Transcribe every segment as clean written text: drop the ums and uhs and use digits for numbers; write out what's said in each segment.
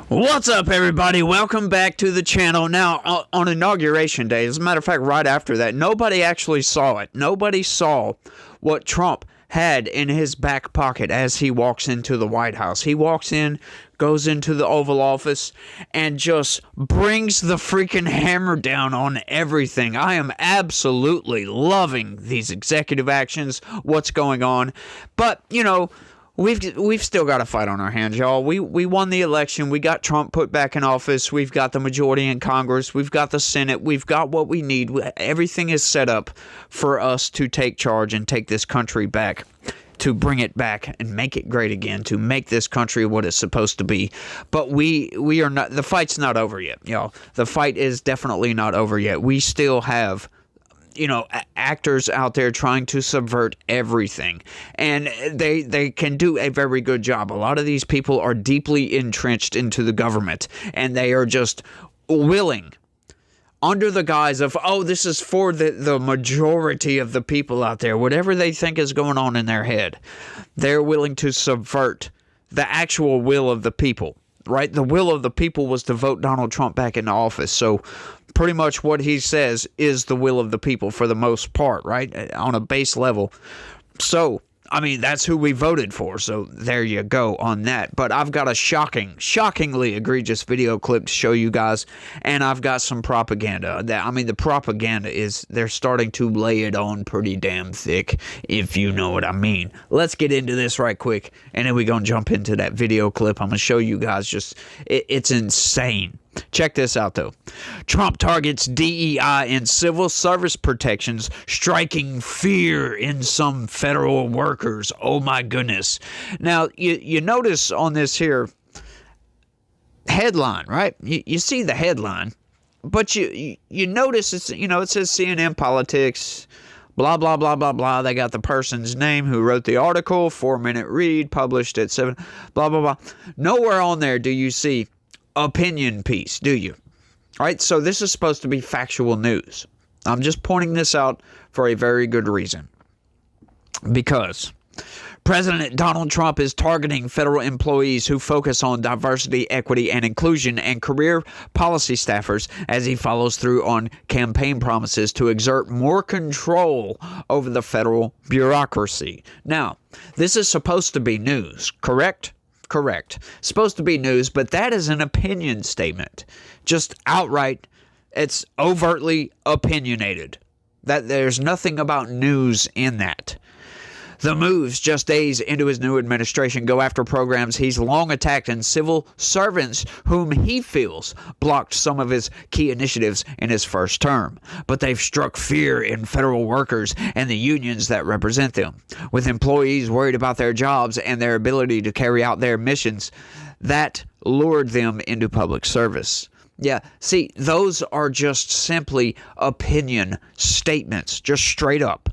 What's up, everybody? Welcome back to the channel. Now, on Inauguration Day, as a matter of fact, right after that, nobody actually saw it. Nobody saw what Trump had in his back pocket as he walks into the White House. He walks in, goes into the Oval Office, and just brings the freaking hammer down on everything. I am absolutely loving these executive actions, what's going on. But, you know, We've still got a fight on our hands, y'all. We won the election. We got Trump put back in office. We've got the majority in Congress. We've got the Senate. We've got what we need. Everything is set up for us to take charge and take this country back, to bring it back and make it great again, to make this country what it's supposed to be. But we are not. The fight's not over yet, y'all. The fight is definitely not over yet. We still have, you know, actors out there trying to subvert everything, and they can do a very good job. A lot of these people are deeply entrenched into the government, and they are just willing, under the guise of, oh, this is for the majority of the people out there, whatever they think is going on in their head, they're willing to subvert the actual will of the people, right? The will of the people was to vote Donald Trump back into office. So pretty much what he says is the will of the people for the most part, right? On a base level. So, I mean, that's who we voted for. So there you go on that. But I've got a shockingly egregious video clip to show you guys. And I've got some propaganda. The propaganda is, they're starting to lay it on pretty damn thick, if you know what I mean. Let's get into this right quick, and then we're going to jump into that video clip. I'm going to show you guys just, it's insane. Check this out, though. Trump targets DEI and civil service protections, striking fear in some federal workers. Oh, my goodness. Now, you notice on this here headline, right? You see the headline, but you notice it's, you know, it says CNN Politics, blah, blah, blah, blah, blah. They got the person's name who wrote the article, 4-minute read, published at 7, blah, blah, blah. Nowhere on there do you see opinion piece, do you? All right, so this is supposed to be factual news. I'm just pointing this out for a very good reason. Because President Donald Trump is targeting federal employees who focus on diversity, equity, and inclusion, and career policy staffers as he follows through on campaign promises to exert more control over the federal bureaucracy. Now, this is supposed to be news, correct? Correct. Supposed to be news, but that is an opinion statement. Just outright, it's overtly opinionated. That there's nothing about news in that. The moves just days into his new administration go after programs he's long attacked and civil servants whom he feels blocked some of his key initiatives in his first term. But they've struck fear in federal workers and the unions that represent them. With employees worried about their jobs and their ability to carry out their missions, that lured them into public service. Yeah, see, those are just simply opinion statements, just straight up.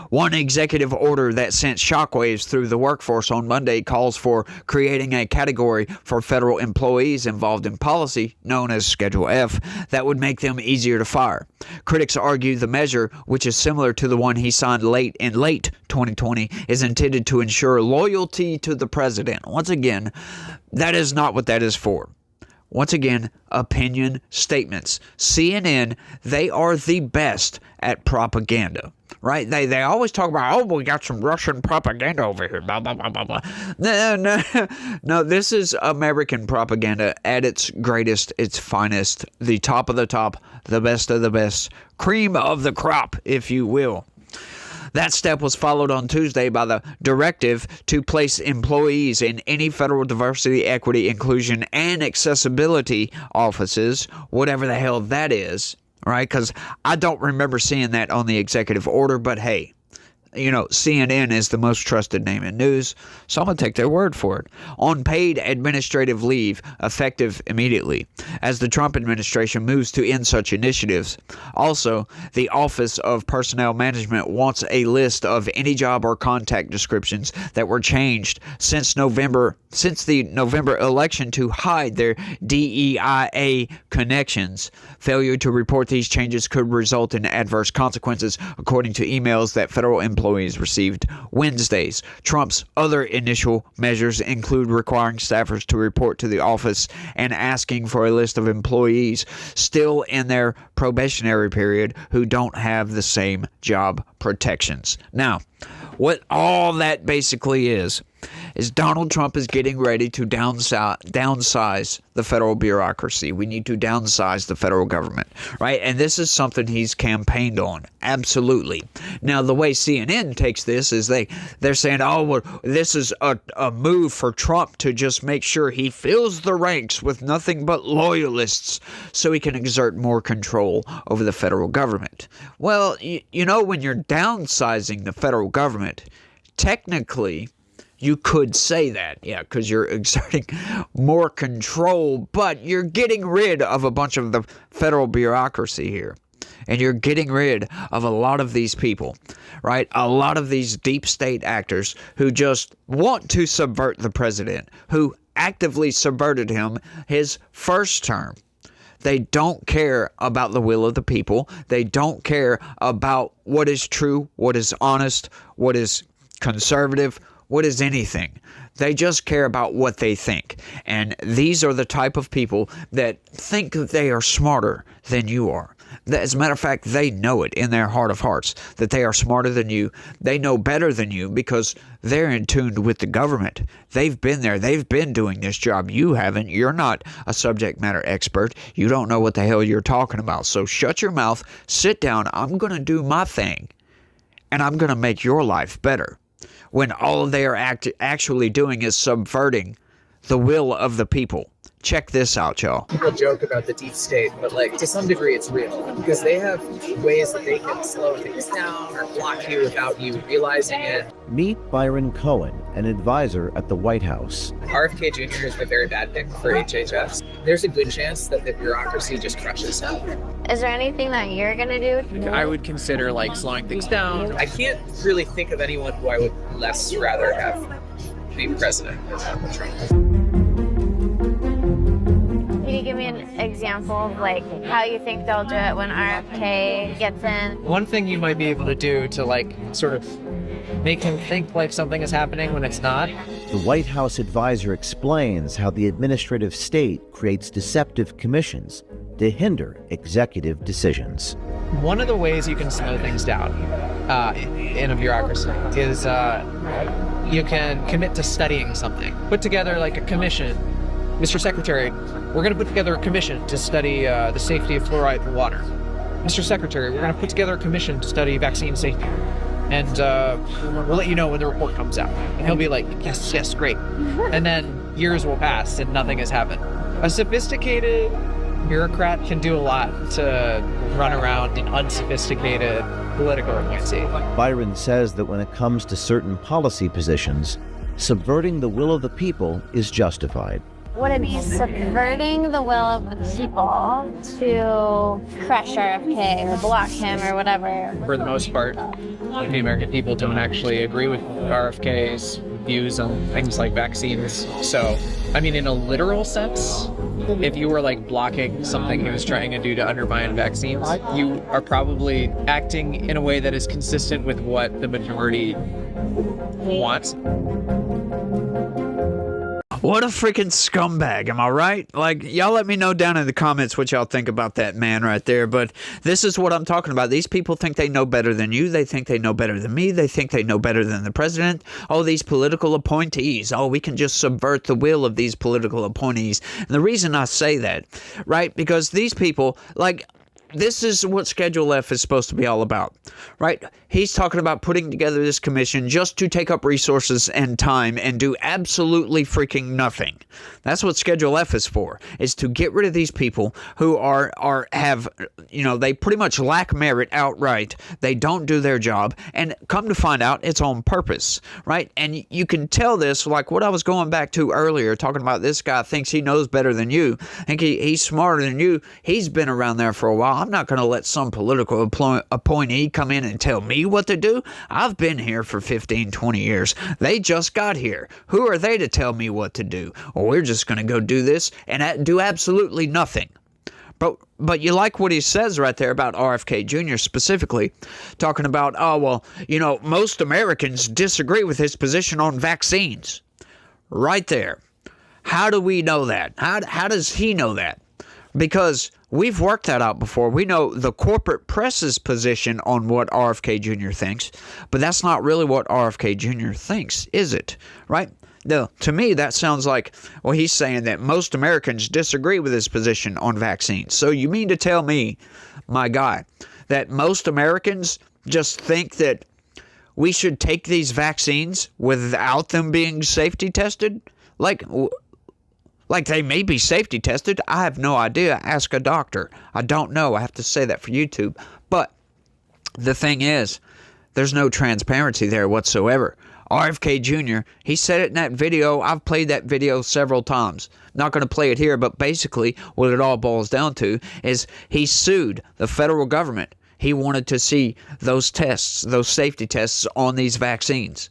One executive order that sent shockwaves through the workforce on Monday calls for creating a category for federal employees involved in policy, known as Schedule F, that would make them easier to fire. Critics argue the measure, which is similar to the one he signed late 2020, is intended to ensure loyalty to the president. Once again, that is not what that is for. Once again, opinion statements. CNN, they are the best at propaganda, right? They always talk about, oh, we got some Russian propaganda over here, blah, blah, blah, blah, blah. No, this is American propaganda at its greatest, its finest, the top of the top, the best of the best, cream of the crop, if you will. That step was followed on Tuesday by the directive to place employees in any federal diversity, equity, inclusion, and accessibility offices, whatever the hell that is, right? Because I don't remember seeing that on the executive order, but hey, you know, CNN is the most trusted name in news, so I'm going to take their word for it. On paid administrative leave, effective immediately, as the Trump administration moves to end such initiatives. Also, the Office of Personnel Management wants a list of any job or contact descriptions that were changed since the November election to hide their DEIA connections. Failure to report these changes could result in adverse consequences, according to emails that federal employees employees received Wednesdays. Trump's other initial measures include requiring staffers to report to the office and asking for a list of employees still in their probationary period who don't have the same job protections. Now, what all that basically is Donald Trump is getting ready to downsize the federal bureaucracy. We need to downsize the federal government, right? And this is something he's campaigned on, absolutely. Now, the way CNN takes this is they're saying, oh, well, this is a move for Trump to just make sure he fills the ranks with nothing but loyalists so he can exert more control over the federal government. Well, you know, when you're downsizing the federal government, technically, you could say that, yeah, because you're exerting more control, but you're getting rid of a bunch of the federal bureaucracy here. And you're getting rid of a lot of these people, right? A lot of these deep state actors who just want to subvert the president, who actively subverted him his first term. They don't care about the will of the people. They don't care about what is true, what is honest, what is conservative, what is anything. They just care about what they think. And these are the type of people that think that they are smarter than you are. As a matter of fact, they know it in their heart of hearts that they are smarter than you. They know better than you because they're in tune with the government. They've been there. They've been doing this job. You haven't. You're not a subject matter expert. You don't know what the hell you're talking about. So shut your mouth, sit down. I'm going to do my thing, and I'm going to make your life better. When all they are actually doing is subverting the will of the people. Check this out, y'all. People joke about the deep state, but like to some degree it's real because they have ways that they can slow things down or block you without you realizing it. Meet Byron Cohen, an advisor at the White House. RFK Jr. is a very bad pick for HHS. There's a good chance that the bureaucracy just crushes him. Is there anything that you're gonna do? I would consider like slowing things down. I can't really think of anyone who I would less rather have be president than Trump. Can you give me an example of like how you think they'll do it when RFK gets in? One thing you might be able to do to like sort of make him think like something is happening when it's not. The White House advisor explains how the administrative state creates deceptive commissions to hinder executive decisions. One of the ways you can slow things down in a bureaucracy is you can commit to studying something. Put together like a commission. Mr. Secretary, we're going to put together a commission to study the safety of fluoride in water. Mr. Secretary, we're going to put together a commission to study vaccine safety. And we'll let you know when the report comes out. And he'll be like, yes, great. And then years will pass and nothing has happened. A sophisticated bureaucrat can do a lot to run around an unsophisticated political appointee. Byron says that when it comes to certain policy positions, subverting the will of the people is justified. Would it be subverting the will of the people to crush RFK or block him or whatever? For the most part, the American people don't actually agree with RFK's views on things like vaccines. So, I mean, in a literal sense, if you were like blocking something he was trying to do to undermine vaccines, you are probably acting in a way that is consistent with what the majority wants. What a freaking scumbag, am I right? Like, y'all let me know down in the comments what y'all think about that man right there. But this is what I'm talking about. These people think they know better than you. They think they know better than me. They think they know better than the president. Oh, these political appointees. Oh, we can just subvert the will of these political appointees. And the reason I say that, right, because these people, like, this is what Schedule F is supposed to be all about, right? He's talking about putting together this commission just to take up resources and time and do absolutely freaking nothing. That's what Schedule F is for, is to get rid of these people who have, you know, they pretty much lack merit outright. They don't do their job, and come to find out, it's on purpose, right? And you can tell this, like what I was going back to earlier, talking about this guy thinks he knows better than you. I think he's smarter than you. He's been around there for a while. I'm not going to let some political appointee come in and tell me what to do. I've been here for 15, 20 years. They just got here. Who are they to tell me what to do? Or we're just going to go do this and do absolutely nothing. But you like what he says right there about RFK Jr. specifically, talking about, oh, well, most Americans disagree with his position on vaccines. Right there. How do we know that? How does he know that? Because we've worked that out before. We know the corporate press's position on what RFK Jr. thinks, but that's not really what RFK Jr. thinks, is it? Right? No, to me, that sounds like, well, he's saying that most Americans disagree with his position on vaccines. So you mean to tell me, my guy, that most Americans just think that we should take these vaccines without them being safety tested? Like they may be safety tested. I have no idea. Ask a doctor. I don't know. I have to say that for YouTube. But the thing is, there's no transparency there whatsoever. RFK Jr., he said it in that video. I've played that video several times. Not going to play it here, but basically what it all boils down to is he sued the federal government. He wanted to see those tests, those safety tests on these vaccines.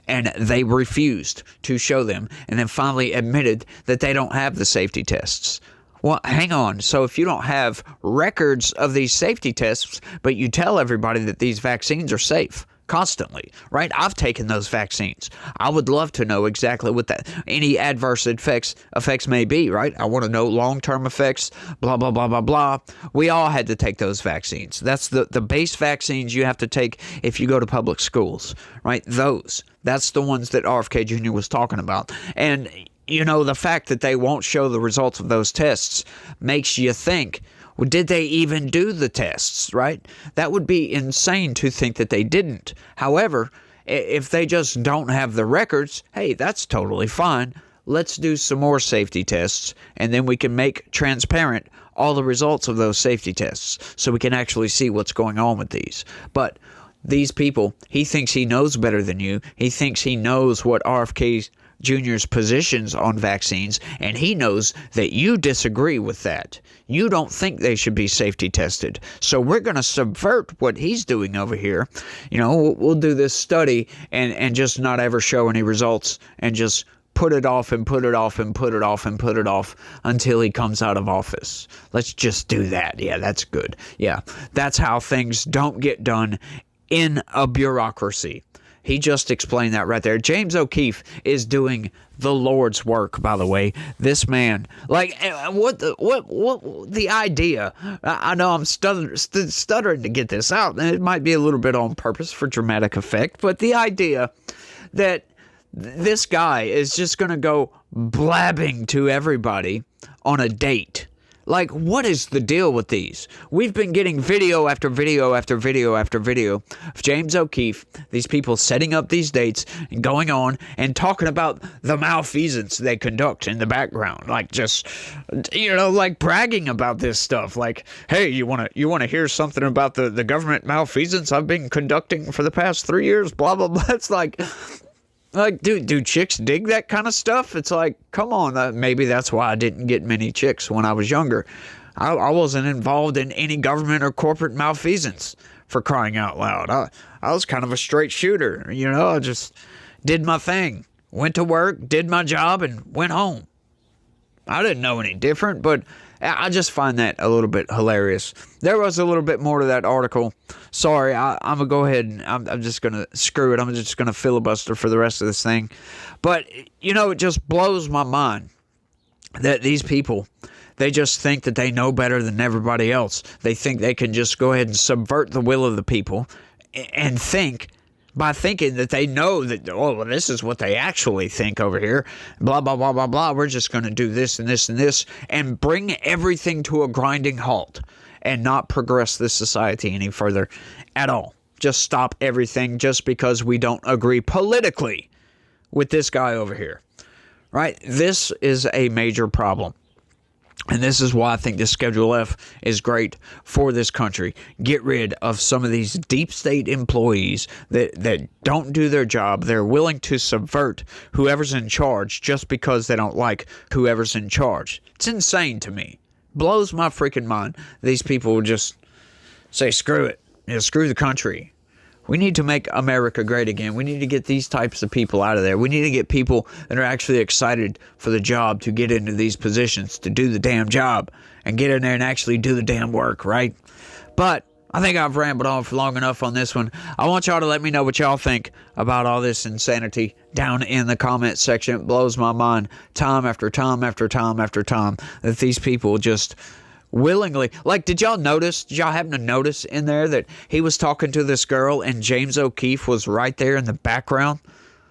And they refused to show them, and then finally admitted that they don't have the safety tests. Well, hang on. So if you don't have records of these safety tests, but you tell everybody that these vaccines are safe constantly, right? I've taken those vaccines. I would love to know exactly what any adverse effects may be, right? I want to know long-term effects, blah, blah, blah, blah, blah. We all had to take those vaccines. That's the base vaccines you have to take if you go to public schools, right? That's the ones that RFK Jr. was talking about. And, the fact that they won't show the results of those tests makes you think, well, did they even do the tests, right? That would be insane to think that they didn't. However, if they just don't have the records, hey, that's totally fine. Let's do some more safety tests, and then we can make transparent all the results of those safety tests so we can actually see what's going on with these. But these people, he thinks he knows better than you. He thinks he knows what RFK Jr.'s positions on vaccines, and he knows that you disagree with that. You don't think they should be safety tested. So we're going to subvert what he's doing over here. We'll do this study and just not ever show any results and just put it off and put it off and put it off and put it off until he comes out of office. Let's just do that. Yeah, that's good. Yeah, that's how things don't get done in a bureaucracy. He just explained that right there. James O'Keefe is doing the Lord's work, by the way. This man, what the idea? I know I'm stuttering to get this out. It might be a little bit on purpose for dramatic effect, but the idea that this guy is just going to go blabbing to everybody on a date. Like, what is the deal with these? We've been getting video after video after video after video of James O'Keefe, these people setting up these dates and going on and talking about the malfeasance they conduct in the background. Like, just, like bragging about this stuff. Like, hey, you want to hear something about the government malfeasance I've been conducting for the past 3 years? Blah, blah, blah. It's like, do chicks dig that kind of stuff? It's like, come on, maybe that's why I didn't get many chicks when I was younger. I wasn't involved in any government or corporate malfeasance, for crying out loud. I was kind of a straight shooter, I just did my thing, went to work, did my job, and went home. I didn't know any different, but I just find that a little bit hilarious. There was a little bit more to that article. Sorry, I'm going to go ahead and I'm just going to screw it. I'm just going to filibuster for the rest of this thing. But, it just blows my mind that these people, they just think that they know better than everybody else. They think they can just go ahead and subvert the will of the people and think, by thinking that they know that, oh, well, this is what they actually think over here, blah, blah, blah, blah, blah. We're just going to do this and this and this and bring everything to a grinding halt and not progress this society any further at all. Just stop everything just because we don't agree politically with this guy over here, right? This is a major problem. And this is why I think this Schedule F is great for this country. Get rid of some of these deep state employees that don't do their job. They're willing to subvert whoever's in charge just because they don't like whoever's in charge. It's insane to me. Blows my freaking mind. These people will just say, screw it. Screw the country. We need to make America great again. We need to get these types of people out of there. We need to get people that are actually excited for the job to get into these positions, to do the damn job, and get in there and actually do the damn work, right? But I think I've rambled on for long enough on this one. I want y'all to let me know what y'all think about all this insanity down in the comment section. It blows my mind time after time after time after time that these people just willingly, like, did y'all happen to notice in there that he was talking to this girl and James O'Keefe was right there in the background?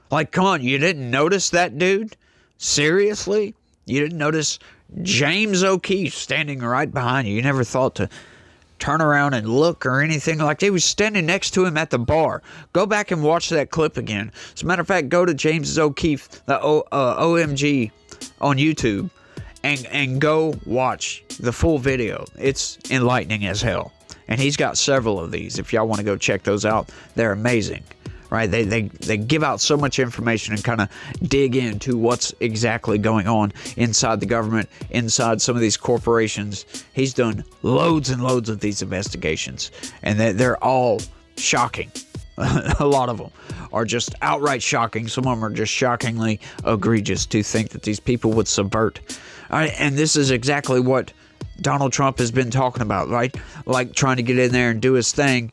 Like, come on, you didn't notice that dude? Seriously? You didn't notice James O'Keefe standing right behind you? You never thought to turn around and look or anything like that? He was standing next to him at the bar. Go back and watch that clip again. As a matter of fact, go to James O'Keefe, the OMG on YouTube, and go watch the full video. It's enlightening as hell. And he's got several of these. If y'all want to go check those out, they're amazing. Right? They give out so much information and kind of dig into what's exactly going on inside the government, inside some of these corporations. He's done loads and loads of these investigations, and they're all shocking. A lot of them are just outright shocking. Some of them are just shockingly egregious to think that these people would subvert. All right, and this is exactly what Donald Trump has been talking about, right? Like trying to get in there and do his thing,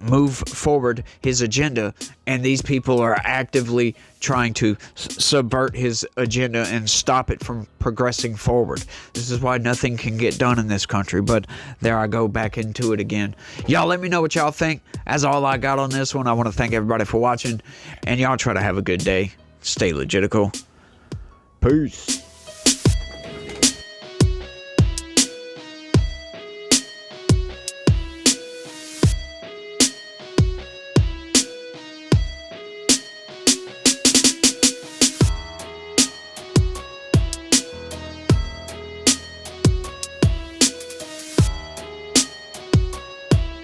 move forward his agenda, and these people are actively trying to subvert his agenda and stop it from progressing forward. This is why nothing can get done in this country, but there I go back into it again. Y'all let me know what y'all think. That's all I got on this one. I want to thank everybody for watching, and y'all try to have a good day. Stay legitical. Peace.